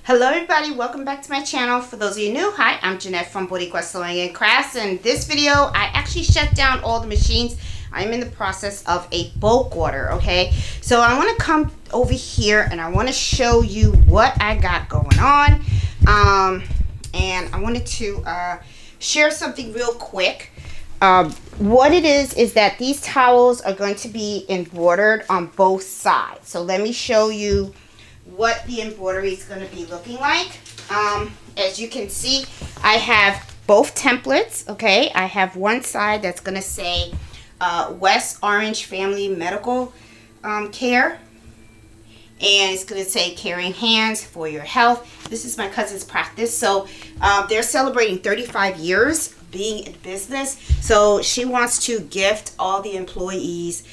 Hello everybody, welcome back to my channel. For those of you new, hi, I'm Jeanette from Boutique Sewing and Crafts. And this video, I actually shut down all the machines. I'm in the process of a bulk order, okay? So I want to come over here and I want to show you what I got going on. And I wanted to share something real quick. What it is that these towels are going to be embroidered on both sides. So let me show you what the embroidery is going to be looking like. As you can see, I have both templates. Okay, I have one side that's going to say West Orange Family Medical Care, and it's going to say caring hands for your health. This is my cousin's practice, so they're celebrating 35 years being in business, so she wants to gift all the employees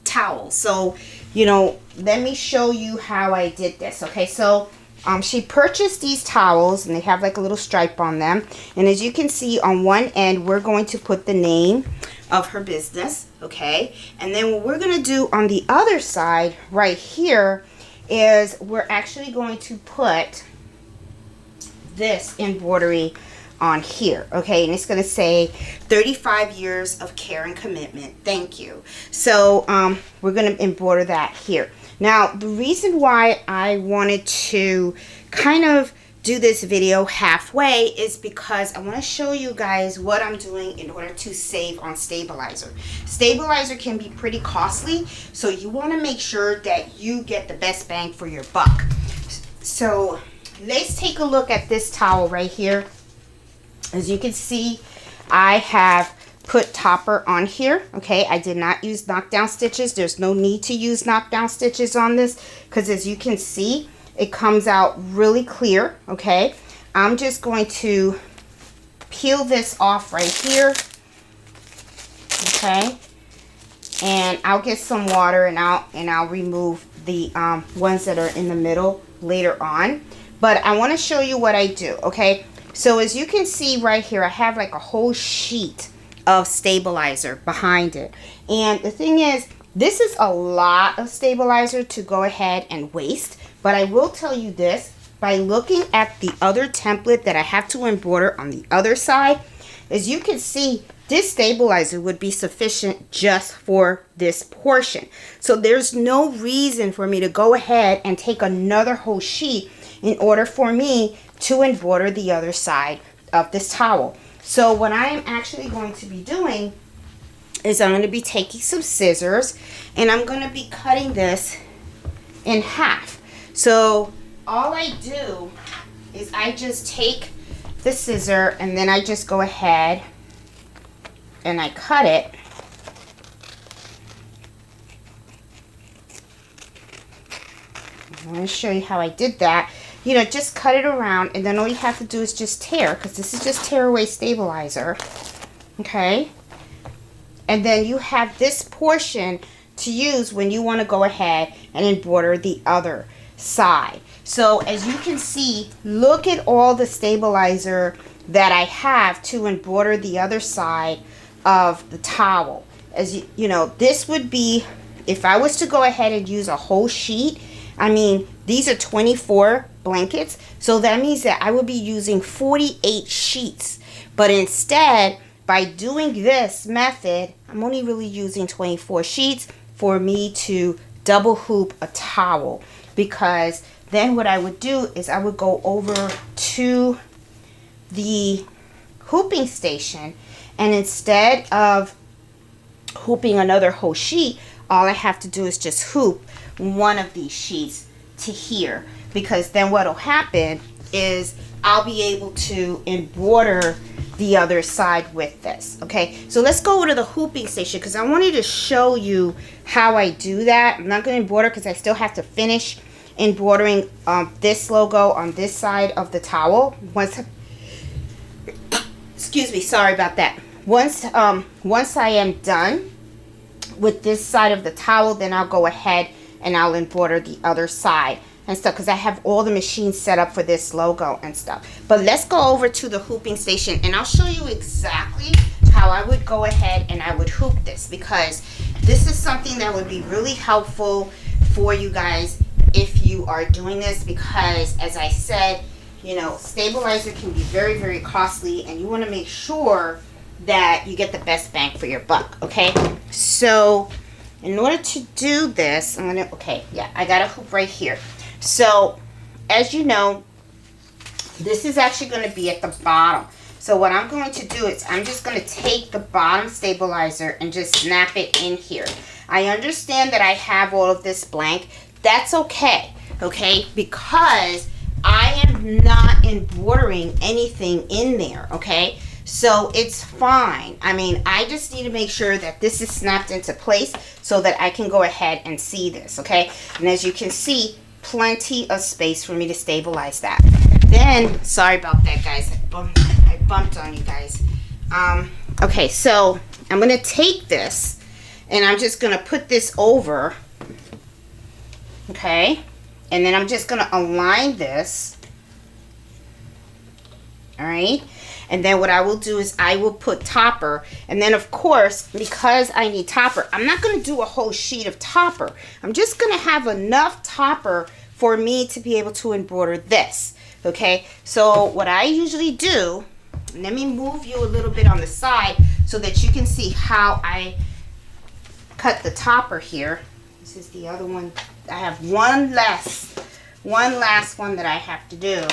towels. So let me show you how I did this. Okay, so she purchased these towels and they have like a little stripe on them, and as you can see on one end we're going to put the name of her business. Okay, and then what we're going to do on the other side right here is we're actually going to put this embroidery on here. Okay, and it's going to say 35 years of care and commitment, thank you. So we're going to embroider that here. Now the reason why I wanted to kind of do this video halfway is because I want to show you guys what I'm doing in order to save on stabilizer. Stabilizer can be pretty costly, so you want to make sure that you get the best bang for your buck. So let's take a look at this towel right here. As you can see, I have put topper on here. Okay, I did not use knockdown stitches. There's no need to use knockdown stitches on this because as you can see, it comes out really clear. Okay, I'm just going to peel this off right here. Okay, and I'll get some water and I'll remove the ones that are in the middle later on. But I want to show you what I do. Okay, so as you can see right here, I have like a whole sheet of stabilizer behind it. And the thing is, this is a lot of stabilizer to go ahead and waste. But I will tell you this, by looking at the other template that I have to embroider on the other side, as you can see, this stabilizer would be sufficient just for this portion. So there's no reason for me to go ahead and take another whole sheet in order for me to embroider the other side of this towel. So what I am actually going to be doing is I'm going to be taking some scissors and I'm going to be cutting this in half. So all I do is I just take the scissor and then I just go ahead and I cut it. I'm going to show you how I did that. Just cut it around, and then all you have to do is just tear, because this is just tear away stabilizer. Okay, and then you have this portion to use when you want to go ahead and embroider the other side. So as you can see, look at all the stabilizer that I have to embroider the other side of the towel. As you know, this would be, if I was to go ahead and use a whole sheet, I mean, these are 24 blankets, so that means that I would be using 48 sheets. But instead, by doing this method, I'm only really using 24 sheets for me to double hoop a towel. Because then what I would do is I would go over to the hooping station, and instead of hooping another whole sheet, all I have to do is just hoop one of these sheets to here, because then what'll happen is I'll be able to embroider the other side with this. Okay, so let's go over to the hooping station because I wanted to show you how I do that. I'm not going to embroider because I still have to finish embroidering this logo on this side of the towel. Excuse me, sorry about that. Once I am done with this side of the towel, then I'll go ahead and I'll embroider the other side and stuff, because I have all the machines set up for this logo and stuff. But let's go over to the hooping station and I'll show you exactly how I would go ahead and I would hoop this, because this is something that would be really helpful for you guys if you are doing this, because as I said, you know, stabilizer can be very, very costly, and you want to make sure that you get the best bang for your buck. Okay, so in order to do this, I'm gonna, okay, yeah, I got a hoop right here. So as you know, this is actually going to be at the bottom. So what I'm going to do is I'm just going to take the bottom stabilizer and just snap it in here. I understand that I have all of this blank. That's okay, okay, because I am not embroidering anything in there, okay? So it's fine. I mean, I just need to make sure that this is snapped into place so that I can go ahead and see this, okay? And as you can see, plenty of space for me to stabilize that. Then, sorry about that, guys. I bumped on you guys. Okay, so I'm going to take this and I'm just going to put this over, okay? And then I'm just going to align this, all right? And then what I will do is I will put topper. And then, of course, because I need topper, I'm not going to do a whole sheet of topper. I'm just going to have enough topper for me to be able to embroider this. Okay, so what I usually do, let me move you a little bit on the side so that you can see how I cut the topper here. This is the other one. I have one last one that I have to do,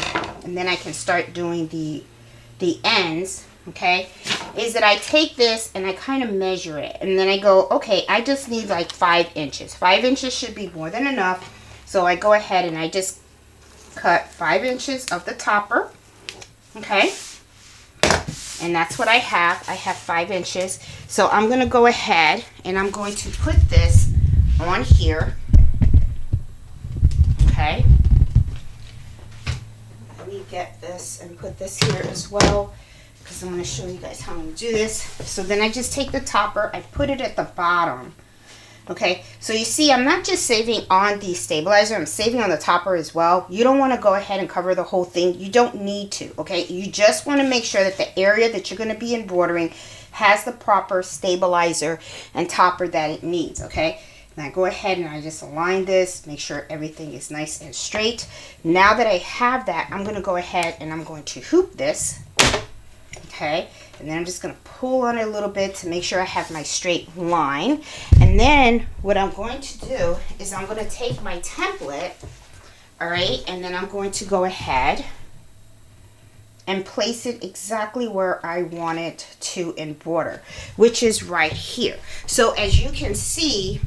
and then I can start doing the ends. Okay, is that I take this and I kind of measure it, and then I go, okay, I just need like 5 inches. 5 inches should be more than enough. So I go ahead and I just cut 5 inches of the topper, okay, and that's what I have. I have 5 inches. So I'm going to go ahead and I'm going to put this on here, okay. Let me get this and put this here as well, because I'm going to show you guys how I'm going to do this. So then I just take the topper, I put it at the bottom. Okay, so you see, I'm not just saving on the stabilizer, I'm saving on the topper as well. You don't want to go ahead and cover the whole thing. You don't need to, okay? You just want to make sure that the area that you're going to be embroidering has the proper stabilizer and topper that it needs, okay? Now I go ahead and I just align this, make sure everything is nice and straight. Now that I have that, I'm going to go ahead and I'm going to hoop this, okay? And then I'm just going to pull on it a little bit to make sure I have my straight line. And then what I'm going to do is I'm going to take my template, all right, and then I'm going to go ahead and place it exactly where I want it to embroider, which is right here. So as you can see,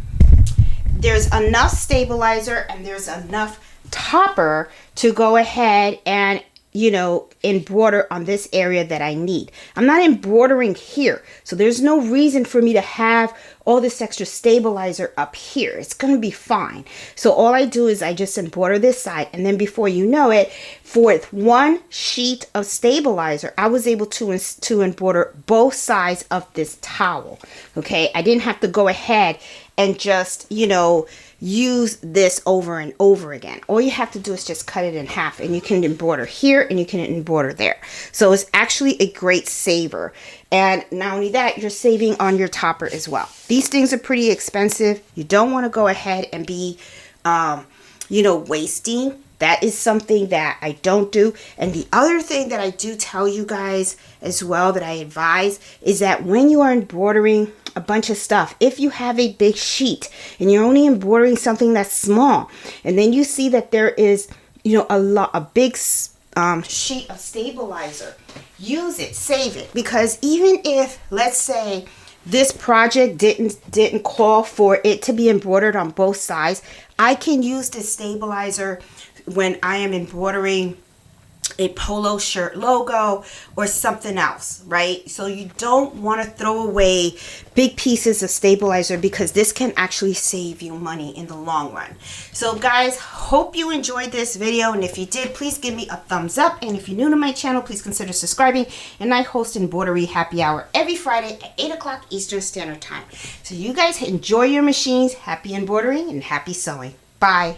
there's enough stabilizer and there's enough topper to go ahead and, you know, embroider on this area that I need. I'm not embroidering here, so there's no reason for me to have all this extra stabilizer up here. It's going to be fine. So all I do is I just embroider this side, and then before you know it, for one sheet of stabilizer, I was able to embroider both sides of this towel. Okay, I didn't have to go ahead and just, you know, use this over and over again. All you have to do is just cut it in half, and you can embroider here and you can embroider there. So it's actually a great saver. And not only that, you're saving on your topper as well. These things are pretty expensive. You don't want to go ahead and be, you know, wasting. That is something that I don't do. And the other thing that I do tell you guys as well, that I advise, is that when you are embroidering a bunch of stuff, if you have a big sheet and you're only embroidering something that's small, and then you see that there is, you know, a big sheet of stabilizer, use it, save it, because even if, let's say, this project didn't call for it to be embroidered on both sides, I can use this stabilizer when I am embroidering a polo shirt logo or something else, right? So you don't want to throw away big pieces of stabilizer, because this can actually save you money in the long run. So guys, hope you enjoyed this video, and if you did, please give me a thumbs up, and if you're new to my channel, please consider subscribing. And I host Embroidery Happy Hour every Friday at 8 o'clock Eastern Standard Time. So you guys enjoy your machines, happy embroidering and happy sewing. Bye.